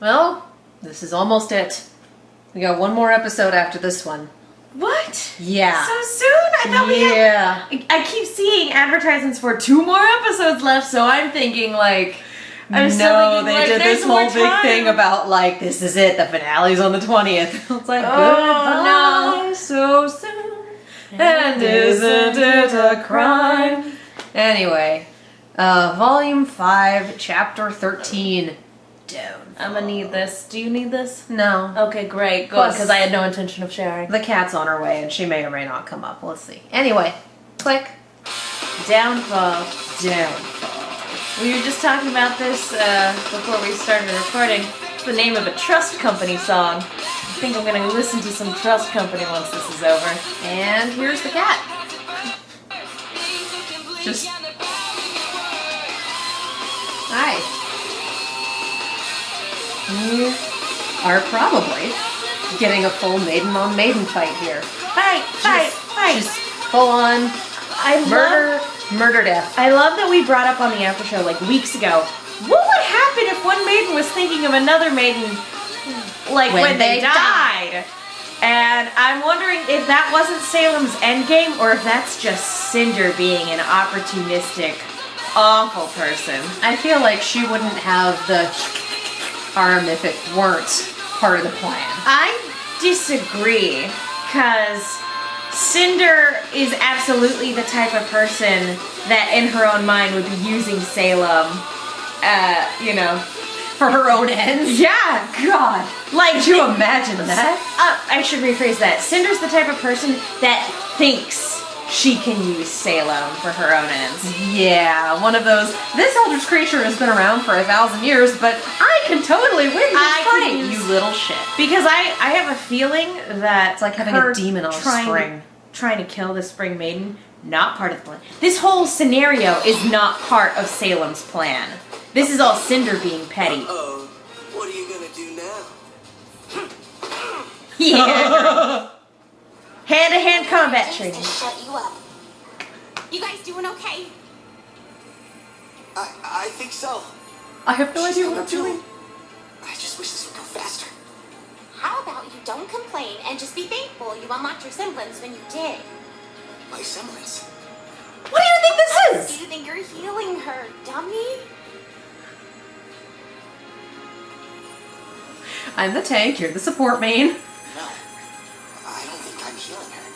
Well, this is almost it. We got one more episode after this one. What? Yeah. So soon? I thought we had... I keep seeing advertisements for 2 more episodes left, so I'm thinking like... They did this whole big thing about like, this is it, the finale's on the 20th. It's like, goodbye, no. so soon, and isn't it a crime? Anyway, Volume 5, Chapter 13, Down. I'm gonna need this. Do you need this? No. Okay, great. Good, because I had no intention of sharing. The cat's on her way, and she may or may not come up. Let's see. Anyway, click. Downfall. Downfall. We were just talking about this before we started recording. It's the name of a Trust Company song. I think I'm gonna listen to some Trust Company once this is over. And here's the cat. Just... Hi. You are probably getting a full maiden on maiden fight here. Fight! Just full on murder death. I love that we brought up on the after show like weeks ago. What would happen if one maiden was thinking of another maiden like when they died? And I'm wondering if that wasn't Salem's endgame or if that's just Cinder being an opportunistic, awful person. I feel like she wouldn't have the harm if it weren't part of the plan. I disagree, because Cinder is absolutely the type of person that in her own mind would be using Salem, you know, for her own ends? Yeah, God. Like, could you imagine that? I should rephrase that. Cinder's the type of person that thinks she can use Salem for her own ends. Yeah, one of those, this eldritch creature has been around for 1,000 years, but I can totally win this fight, you little shit. Because I have a feeling that it's like having a demon on a string. Trying to kill the Spring Maiden, not part of the plan. This whole scenario is not part of Salem's plan. This is all Cinder being petty. Uh-oh. What are you gonna do now? Yeah. Hand-to-hand combat training. Shut you up. You guys doing okay? I think so. I have no idea what I'm doing. I just wish this would go faster. How about you don't complain and just be thankful you unlocked your semblance when you did? My semblance? What do you think this is? Do you think you're healing her, dummy? I'm the tank, you're the support main. No. I don't think I'm healing her.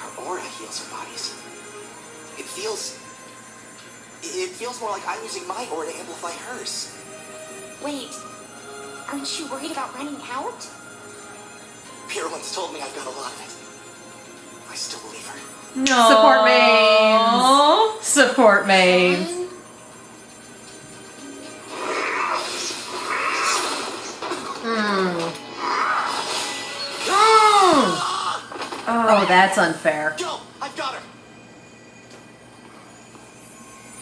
Our aura heals our bodies. It feels more like I'm using my aura to amplify hers. Wait, aren't you worried about running out? Pierre once told me I've got a lot of it. I still believe her. No. Support mains. Support mains. Oh, that's unfair. Go! I've got her!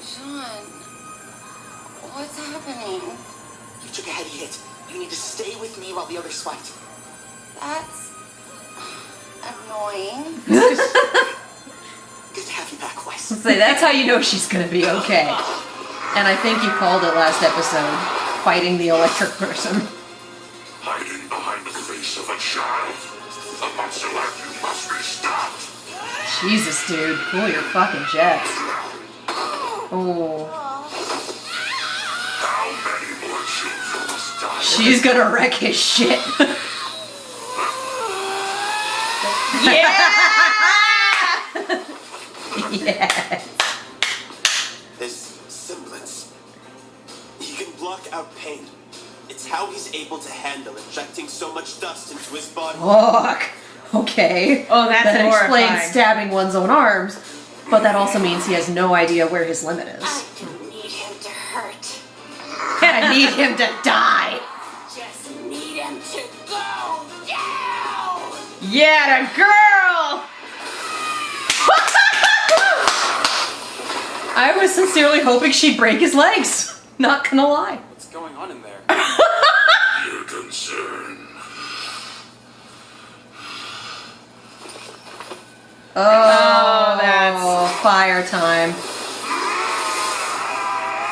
Jaune, what's happening? You took a heavy hit. You need to stay with me while the others fight. That's annoying. Good to have you back, Weiss. Say, that's how you know she's gonna be okay. And I think you called it last episode, fighting the electric person. Hiding behind the face of a child. A monster like you must be stopped. Jesus, dude. Cool your fucking jets. Oh. How many more children must die? She's gonna wreck his shit. Yeah! Yes. This semblance. He can block out pain. It's how he's able to handle injecting so much dust into his body. Fuck. Okay. Oh, that's that horrifying. explains stabbing one's own arms, but that also means he has no idea where his limit is. I don't need him to hurt. I need him to die. Just need him to go down. Yeah, the girl! I was sincerely hoping she'd break his legs. Not gonna lie. What's going on in there? Your concern. Oh, that's fire time.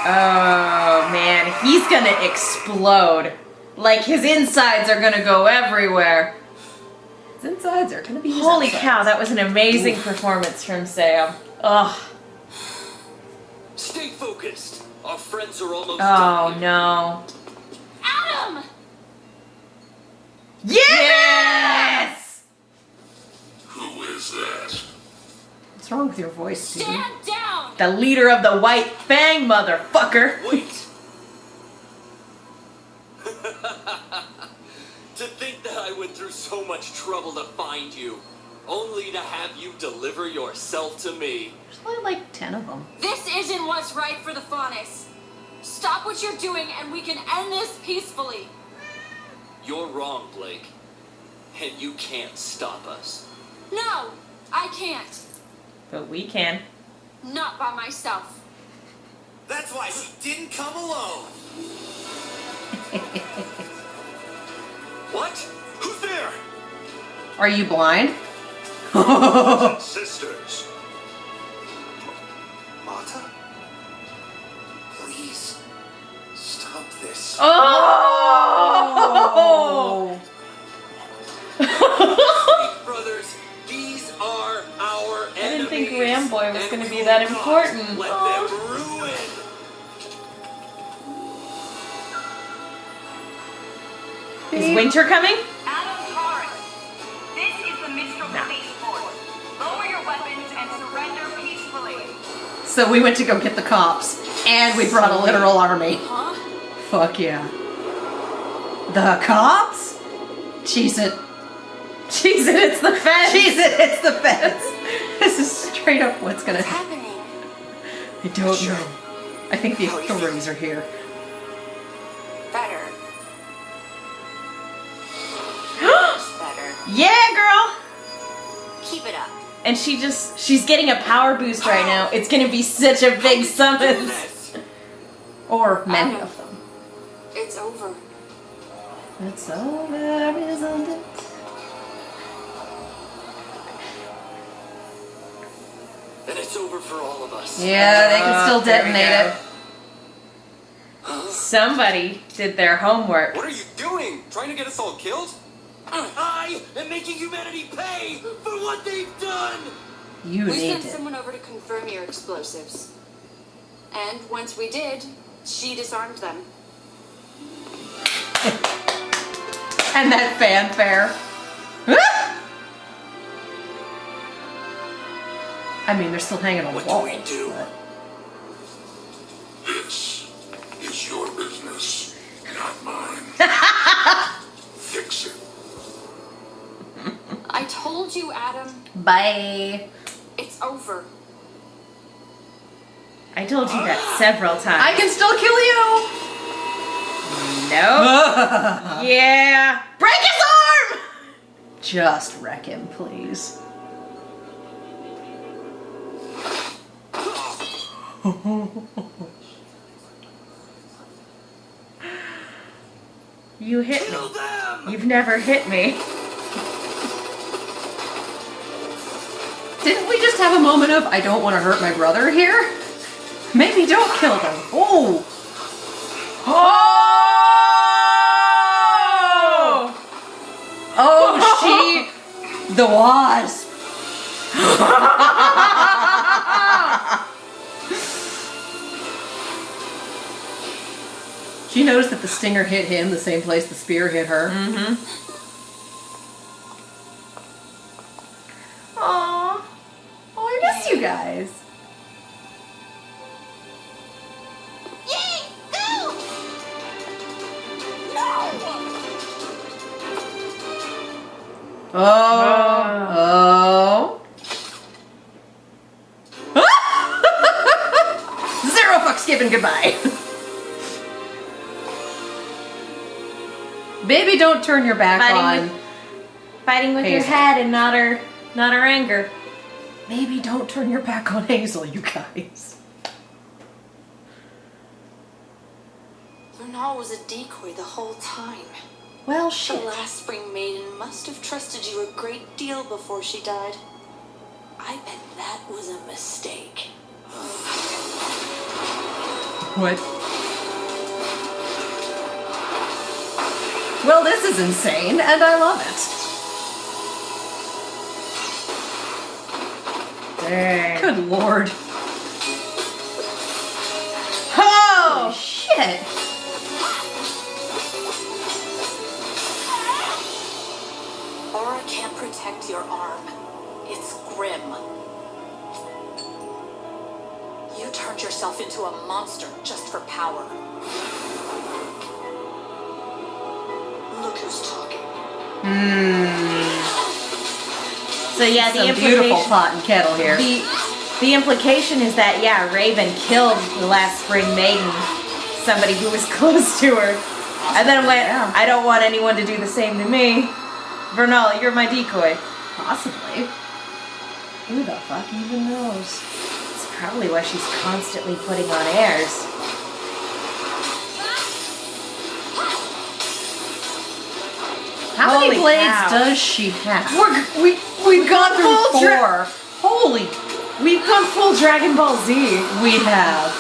Oh man, he's gonna explode. Like his insides are gonna go everywhere. His insides are gonna be his Holy outsides. cow, that was an amazing performance from Sam. Ugh. Stay focused. Our friends are almost Oh done. no. Adam! Yes! Who is that? What's wrong with your voice, Steven? Stand down! The leader of the White Fang, motherfucker. Wait. To think that I went through so much trouble to find you, only to have you deliver yourself to me. There's only like 10 of them. This isn't what's right for the Faunus. Stop what you're doing and we can end this peacefully. You're wrong, Blake. And you can't stop us. No, I can't. But we can. Not by myself. That's why she didn't come alone. What? Who's there? Are you blind? Sisters. Mata? Please, stop this. Oh! Hey, brothers, these are our enemies. I didn't think Ramboy was and gonna we be will that not important. Let Oh. them ruin. Is winter coming? Adam Torres, this is the Mistral Police Force. Lower your weapons and surrender peacefully. So we went to go get the cops, and we brought a literal army. Huh? Fuck yeah. The cops? Cheese it. Cheese it, it's the fence. Cheese it, it's the feds. This is straight up what's gonna What's happen. happening? I don't know. I think the authorities are here. Better. Better. Yeah, girl. Keep it up. And she's getting a power boost right now. It's gonna be such a big summons. Or many of them. It's over. It's over, isn't it? And it's over for all of us. Yeah, they can still there we detonate go. Somebody did their homework. What are you doing? Trying to get us all killed? I am making humanity pay for what they've done. it. You We need sent it. someone over to confirm your explosives. And once we did, she disarmed them. And that fanfare. I mean, they're still hanging on the What do wall. we do? but- This is your business, not mine. Fix it. I told you, Adam, Bye. it's over. I told you that several I times. can still kill you. No. Yeah. Break his arm. Just wreck him, please. You hit me. Kill them. You've never hit me. Didn't we just have a moment of I don't want to hurt my brother here? Maybe don't kill them. Oh. Oh! Oh, she. The wasp. She noticed that the stinger hit him the same place the spear hit her. Mm-hmm. Aw. Oh, I miss you guys. Yay! Go! No! Oh. Zero fucks given, goodbye. Baby, don't turn your back on. Fighting with your Hazel. head and not her anger. Maybe don't turn your back on Hazel, you guys. Bernal was a decoy the whole time. Well, The shit. last spring maiden must have trusted you a great deal before she died. I bet that was a mistake. What? Well, this is insane, and I love it. Dang. Good lord. Oh! Shit. Aura can't protect your arm. It's grim. You turned yourself into a monster just for power. Look who's talking. So yeah, the Some beautiful implication. pot and kettle here. The implication is that, yeah, Raven killed the last spring maiden, somebody who was close to her, and then went, Yeah. I don't want anyone to do the same to me. Vernal, you're my decoy. Possibly. Who the fuck even knows? It's probably why she's constantly putting on airs. How many Holy blades cow. does she have? We've gone full Four. Holy, We've gone full Dragon Ball Z. we have.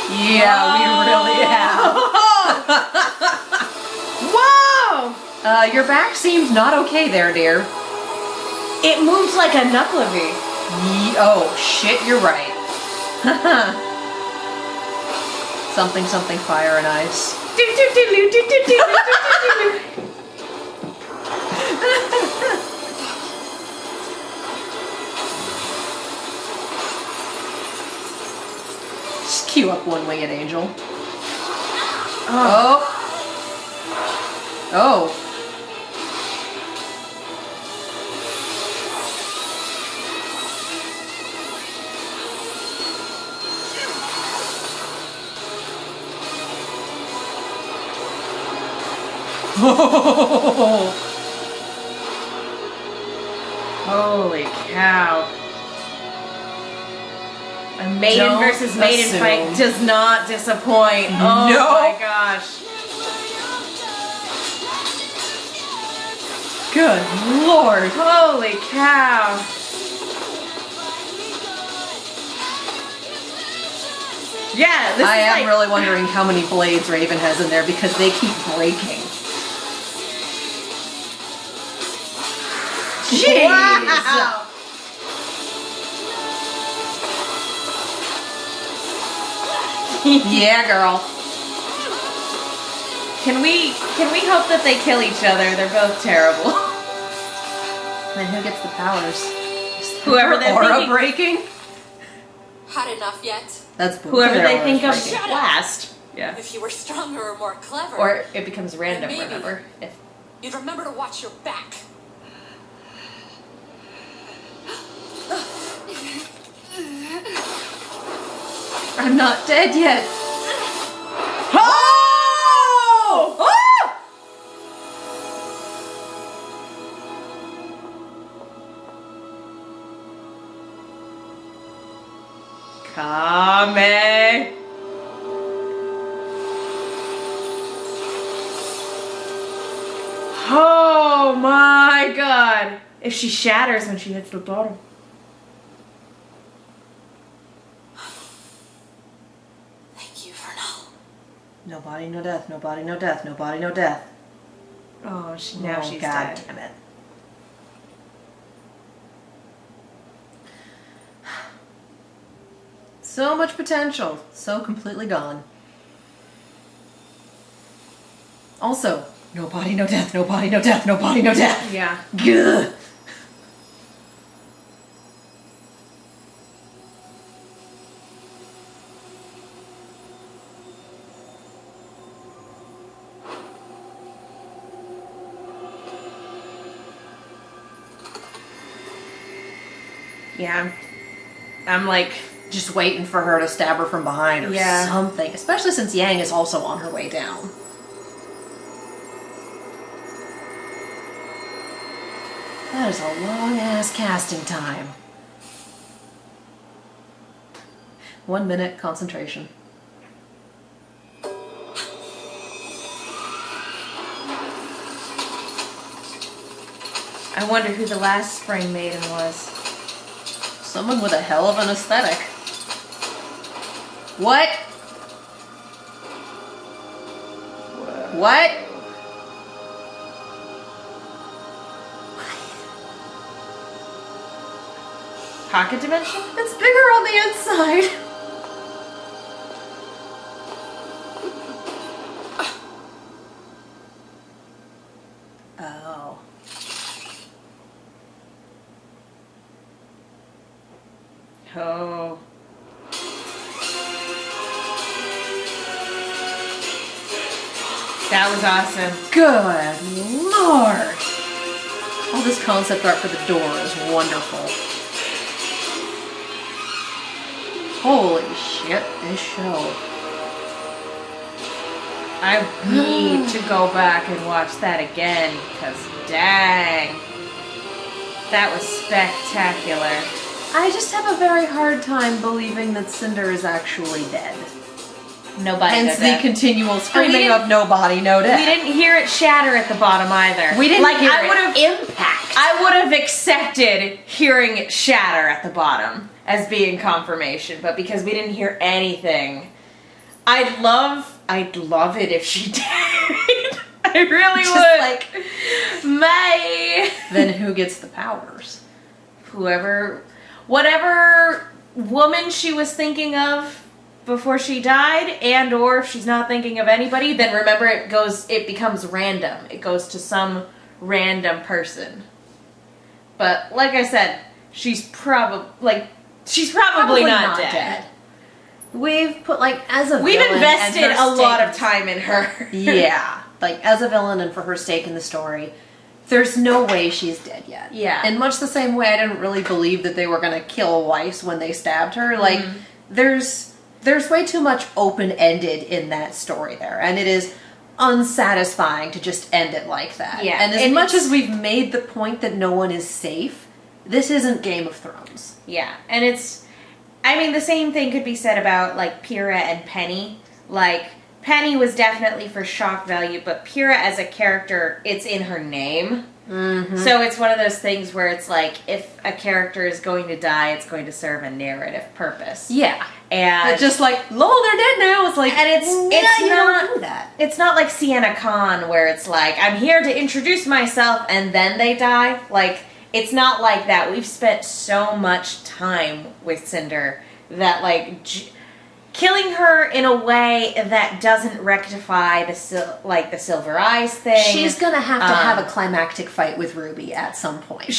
Yeah, we really have. Whoa! Your back seems not okay there, dear. It moves like a Knucklevi. Oh, shit, you're right. Something, something, fire and ice. Just cue up one-winged angel. Oh. Oh. Holy cow. A maiden Don't versus maiden assume. fight does not disappoint. Oh No. my gosh. Good lord. Holy cow. Yeah, this I is am like, really wondering how many blades Raven has in there because they keep breaking. Jeez. Wow. Yeah, girl. Can we hope that they kill each other? They're both terrible. And who gets the powers? Whoever Her they're aura thinking- breaking? Had enough yet? That's both Whoever their they auras think of breaking. Shut up. last. Yeah. If you were stronger or more clever, Or it becomes random, Maybe. remember? If you'd remember to watch your back. I'm not dead yet. Oh! Ah! Kame. Oh my god. If she shatters when she hits the bottom. Thank you, Vernal. No body, no death. No body, no death. No body, no death. Oh, now Oh, she's God dead. damn it. So much potential. So completely gone. Also, no body, no death. No body, no death. No body, no death. Yeah. Gah. Yeah. I'm like, Just waiting for her to stab her from behind or Yeah. something. Especially since Yang is also on her way down. That is a long ass casting time. 1 minute concentration. I wonder who the last spring maiden was. Someone with a hell of an aesthetic. What? What? Pocket dimension? It's bigger on the inside. Oh. Oh. That was awesome. Good Lord. All this concept art for the door is wonderful. Holy shit, this show. I need to go back and watch that again, because dang. That was spectacular. I just have a very hard time believing that Cinder is actually dead. Nobody Hence did the that. continual screaming didn't- of no body, no death. We didn't hear it shatter at the bottom either. We didn't hear I would have impact. I would have accepted hearing it shatter at the bottom as being confirmation, but because we didn't hear anything, I'd love it if she did. I really Just would. like, May. then who gets the powers? Whatever woman she was thinking of before she died, and or if she's not thinking of anybody, then remember it becomes random. It goes to some random person. But like I said, she's probably not dead. We've put as a We've villain invested and her a lot stake- of time in her. Yeah, as a villain and for her stake in the story, there's no way she's dead yet. Yeah. In much the same way I didn't really believe that they were going to kill Weiss when they stabbed her. There's way too much open-ended in that story there, and it is unsatisfying to just end it like that. Yeah, And as and much it's- as we've made the point that no one is safe, this isn't Game of Thrones. Yeah, and the same thing could be said about, Pyrrha and Penny. Penny was definitely for shock value, but Pyrrha as a character, it's in her name. Mm-hmm. So it's one of those things where it's if a character is going to die, it's going to serve a narrative purpose. Yeah. And It's just lol, they're dead now. It's and it's you not don't do that. It's not like Sienna Khan where it's I'm here to introduce myself and then they die. It's not like that. We've spent so much time with Cinder that killing her in a way that doesn't rectify the Silver Eyes thing. She's gonna have to have a climactic fight with RWBY at some point.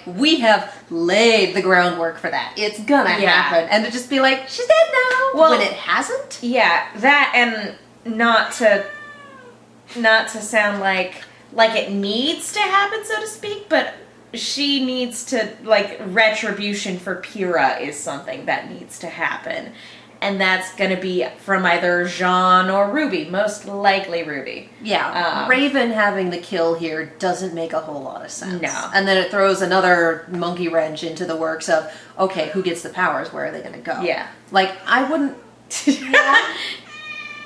We have laid the groundwork for that. It's gonna happen, and to just be she's dead now. Well, when it hasn't. Yeah, that, and not to sound like it needs to happen, so to speak, but she needs to retribution for Pyrrha is something that needs to happen. And that's going to be from either Jaune or RWBY, most likely RWBY. Yeah, Raven having the kill here doesn't make a whole lot of sense. No. And then it throws another monkey wrench into the works of, okay, who gets the powers? Where are they going to go? Yeah. I wouldn't...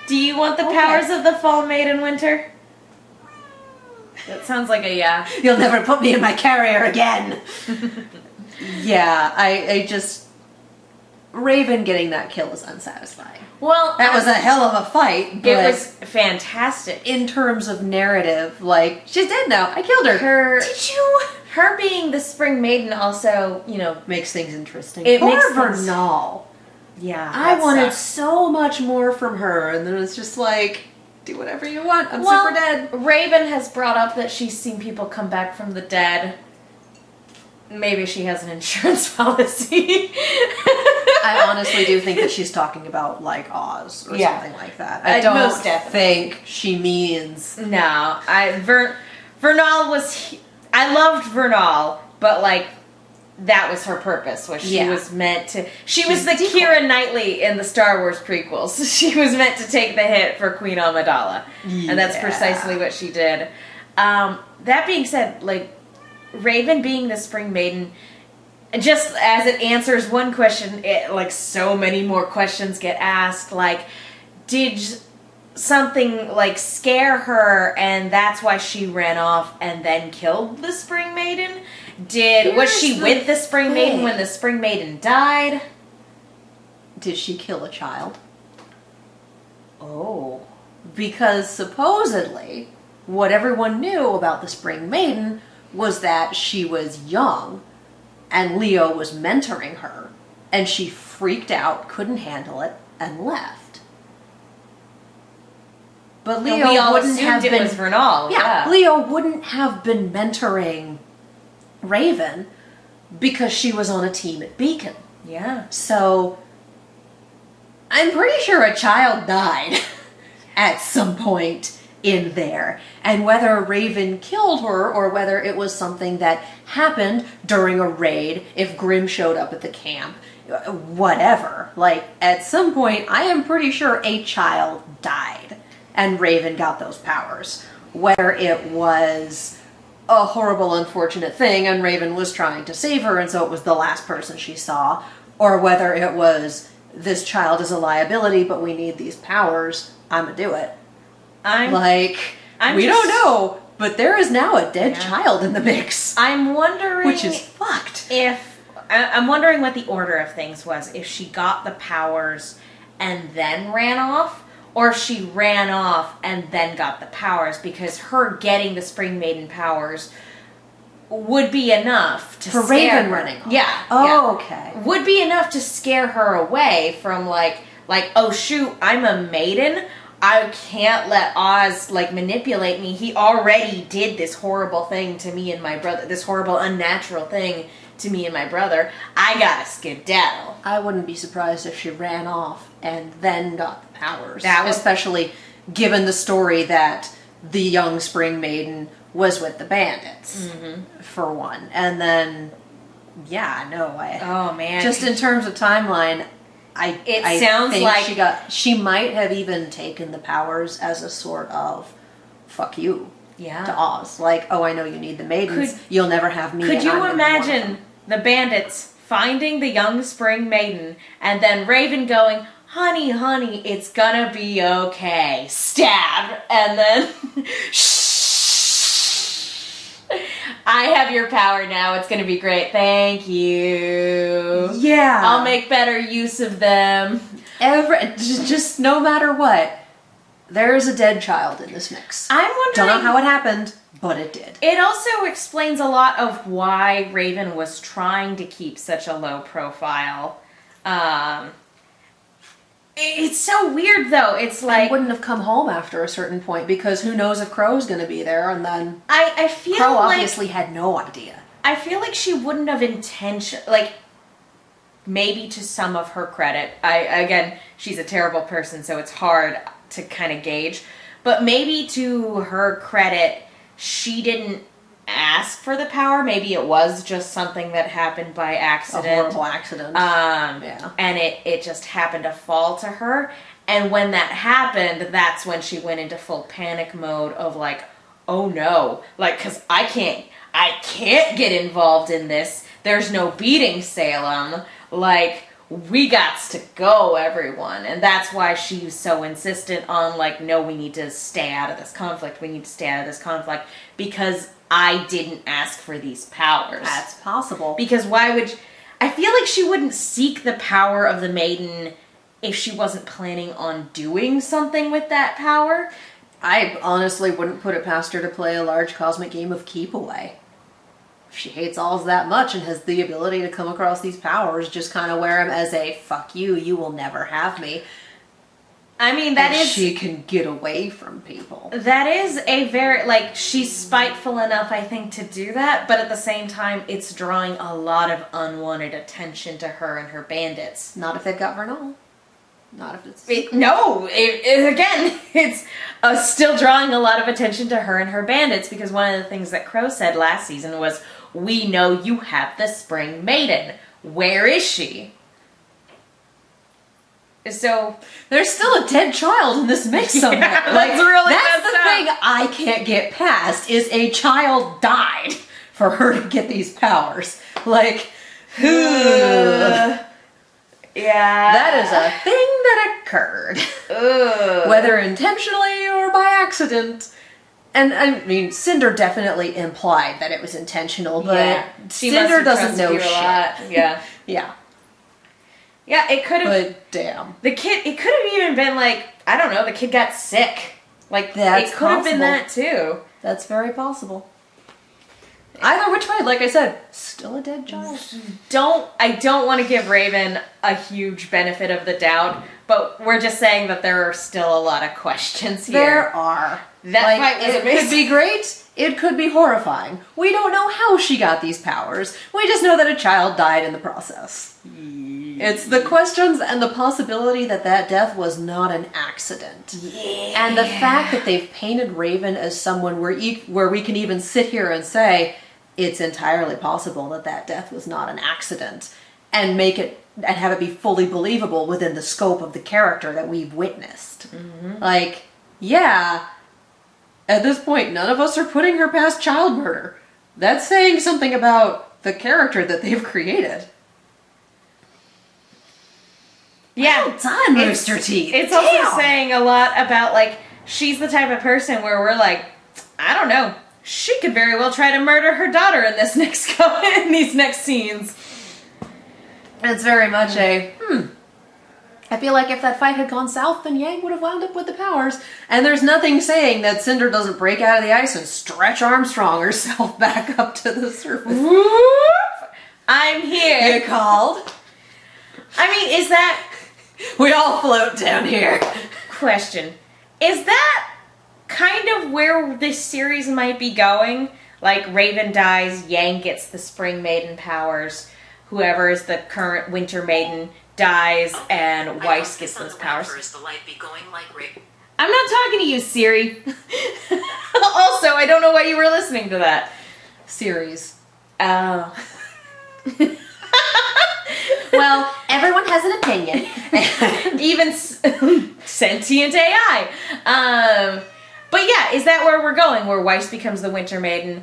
Do you want the powers of the fall, maiden, winter? That sounds like a yeah. You'll never put me in my carrier again. Yeah, I just... Raven getting that kill is unsatisfying. Well, That was a hell of a fight, but it was fantastic. in terms of narrative, she's dead now. I killed her. Did you? Her being the spring maiden also, Makes things interesting. It Poor makes things- Vernal. yeah. I that wanted sucks. so much more from her, and then it's just do whatever you want. I'm Well, super dead. Raven has brought up that she's seen people come back from the dead. Maybe she has an insurance policy. I honestly do think that she's talking about Oz or Yeah. something like that. I don't most definitely. think she means. No, Vernal was. I loved Vernal, but that was her purpose. Was she Yeah. was meant to? She was She's the decoy. Keira Knightley in the Star Wars prequels. She was meant to take the hit for Queen Amidala, and that's Yeah. precisely what she did. That being said, Raven being the spring maiden, just as it answers one question, so many more questions get asked. Did something scare her, and that's why she ran off and then killed the spring maiden? Was she Here's with the the spring maiden thing. when the spring maiden died? Did she kill a child? Oh, Because supposedly, what everyone knew about the Spring Maiden was that she was young and Leo was mentoring her, and she freaked out, couldn't handle it, and left. But Leo we all wouldn't assumed have it been was Vernal. Yeah. Leo wouldn't have been mentoring Raven because she was on a team at Beacon. Yeah. So I'm pretty sure a child died at some point in there. And whether Raven killed her or whether it was something that happened during a raid, if Grimm showed up at the camp, whatever. Like, at some point, I am pretty sure a child died and Raven got those powers. Whether it was a horrible, unfortunate thing and Raven was trying to save her and so it was the last person she saw, or whether it was this child is a liability but we need these powers, I'm gonna do it. We don't know, but there is now a dead child in the mix. I'm wondering... Which is fucked. I'm wondering what the order of things was. If she got the powers and then ran off, or if she ran off and then got the powers, because her getting the Spring Maiden powers would be enough to For scare Raven her. running off. Yeah. Oh, okay. Would be enough to scare her away from like, oh shoot, I'm a maiden. I can't let Oz manipulate me. He already did this horrible thing to me and my brother. This horrible, unnatural thing to me and my brother. I gotta skedaddle. I wouldn't be surprised if she ran off and then got the powers. That was... Especially given the story that the young Spring Maiden was with the bandits, for one. And then, oh man. Just in terms of timeline, I sounds think like she might have even taken the powers as a sort of fuck you to Oz. Like, oh, I know you need the maidens. You'll never have me. Could you imagine the bandits finding the young Spring Maiden and then Raven going, honey, it's gonna be okay. Stab. And then, I have your power now. It's gonna be great. Thank you. Yeah. I'll make better use of them. Just no matter what, there is a dead child in this mix. I'm wondering... Don't know how it happened, but it did. It also explains a lot of why Raven was trying to keep such a low profile. It's so weird, though. It's like... I wouldn't have come home after a certain point, because who knows if Crow's going to be there, and then... I feel Crow like... obviously had no idea. I feel like she wouldn't have maybe to some of her credit. Again, she's a terrible person, so it's hard to kind of gauge. But maybe to her credit, she didn't ask for the power. Maybe it was just something that happened by accident. A horrible accident. And it just happened to fall to her. And when that happened, that's when she went into full panic mode of oh no. Because I can't get involved in this. There's no beating Salem. We gots to go, everyone. And that's why she's so insistent on, no, we need to stay out of this conflict. We need to stay out of this conflict. Because I didn't ask for these powers. That's possible. Because why would... I feel like she wouldn't seek the power of the maiden if she wasn't planning on doing something with that power. I honestly wouldn't put it past her to play a large cosmic game of keep away. If she hates Oz that much and has the ability to come across these powers, just kind of wear them as a fuck you, you will never have me. I mean, she can get away from people. That is a very, she's spiteful enough, I think, to do that, but at the same time, it's drawing a lot of unwanted attention to her and her bandits. Not if they've got Vernal. Not if it's... Again, it's still drawing a lot of attention to her and her bandits, because one of the things that Crow said last season was, we know you have the Spring Maiden. Where is she? So there's still a dead child in this mix somehow. That's the thing I can't get past is a child died for her to get these powers. Yeah. That is a thing that occurred. Whether intentionally or by accident. And I mean, Cinder definitely implied that it was intentional, but Cinder doesn't know shit. Yeah. Yeah. Yeah, it could have... But damn. It could have even been I don't know, the kid got sick. That's it could have been possible. that too. That's very possible. Either which way, like I said, still a dead child. I don't want to give Raven a huge benefit of the doubt, but we're just saying that there are still a lot of questions here. There are. That fight was it amazing. could be great. It could be horrifying. We don't know how she got these powers. We just know that a child died in the process. It's the questions and the possibility that that death was not an accident. Yeah. And the fact that they've painted Raven as someone where we can even sit here and say, it's entirely possible that that death was not an accident, and make it and have it be fully believable within the scope of the character that we've witnessed. Mm-hmm. Like, yeah, at this point, none of us are putting her past child murder. That's saying something about the character that they've created. Yeah. Well done, Rooster Teeth. It's Damn. also saying a lot about, like, she's the type of person where we're like, I don't know, she could very well try to murder her daughter in this next in these next scenes. It's very much I feel like if that fight had gone south, then Yang would have wound up with the powers. And there's nothing saying that Cinder doesn't break out of the ice and stretch Armstrong herself back up to the surface. Whoop! I'm here. You called? I mean, is that... We all float down here. Question. Is that kind of where this series might be going? Like, Raven dies, Yang gets the Spring Maiden powers, whoever is the current Winter Maiden dies, and Weiss gets those powers. The light be going like I'm not talking to you, Siri. Also, I don't know why you were listening to that. Series. Oh. Well, everyone has an opinion. Even sentient AI. But yeah, is that where we're going? Where Weiss becomes the Winter Maiden,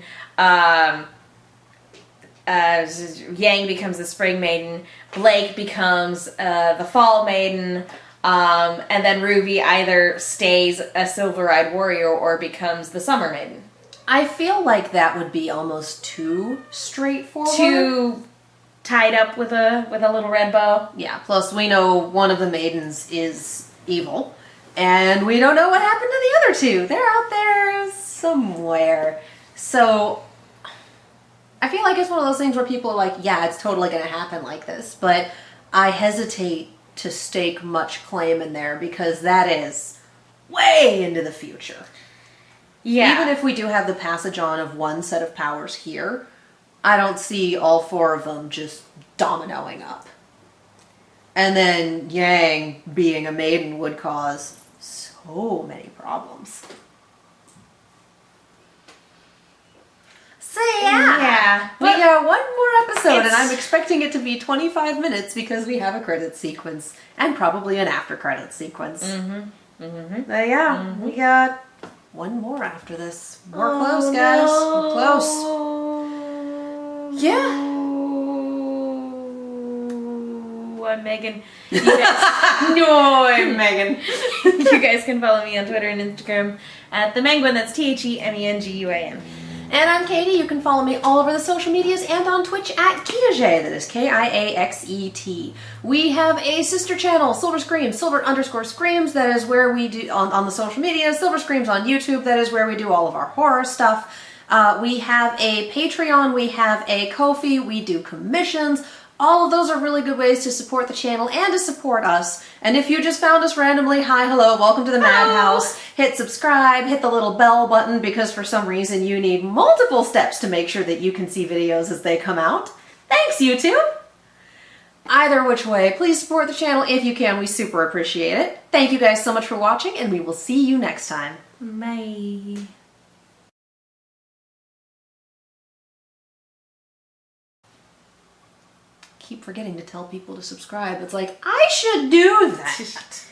Yang becomes the Spring Maiden, Blake becomes the Fall Maiden, and then RWBY either stays a Silver-Eyed Warrior or becomes the Summer Maiden. I feel like that would be almost too straightforward. Too tied up with a little red bow. Yeah, plus we know one of the maidens is evil, and we don't know what happened to the other two. They're out there somewhere. So I feel like it's one of those things where people are like, yeah, it's totally going to happen like this, but I hesitate to stake much claim in there because that is way into the future. Yeah. Even if we do have the passage on of one set of powers here, I don't see all four of them just dominoing up. And then Yang being a maiden would cause so many problems. So yeah. We got one more episode and I'm expecting it to be 25 minutes because we have a credit sequence and probably an after credit sequence. But yeah, we got one more after this. We're close, guys. We're close. Yeah. I'm Megan. You guys, no, I'm Megan. You guys can follow me on Twitter and Instagram at TheMenguin. That's TheMenguin. And I'm Katie. You can follow me all over the social medias and on Twitch at Kiaxet. That is Kiaxet. We have a sister channel, Silver Screams, Silver_Screams. That is where we do on the social media. Silver Screams on YouTube. That is where we do all of our horror stuff. We have a Patreon. We have a Ko-fi. We do commissions. All of those are really good ways to support the channel and to support us. And if you just found us randomly, hi, hello, welcome to the Madhouse. Hit subscribe, hit the little bell button because for some reason you need multiple steps to make sure that you can see videos as they come out. Thanks, YouTube! Either which way, please support the channel if you can. We super appreciate it. Thank you guys so much for watching, and we will see you next time. Bye. Keep forgetting to tell people to subscribe. It's like, I should do that.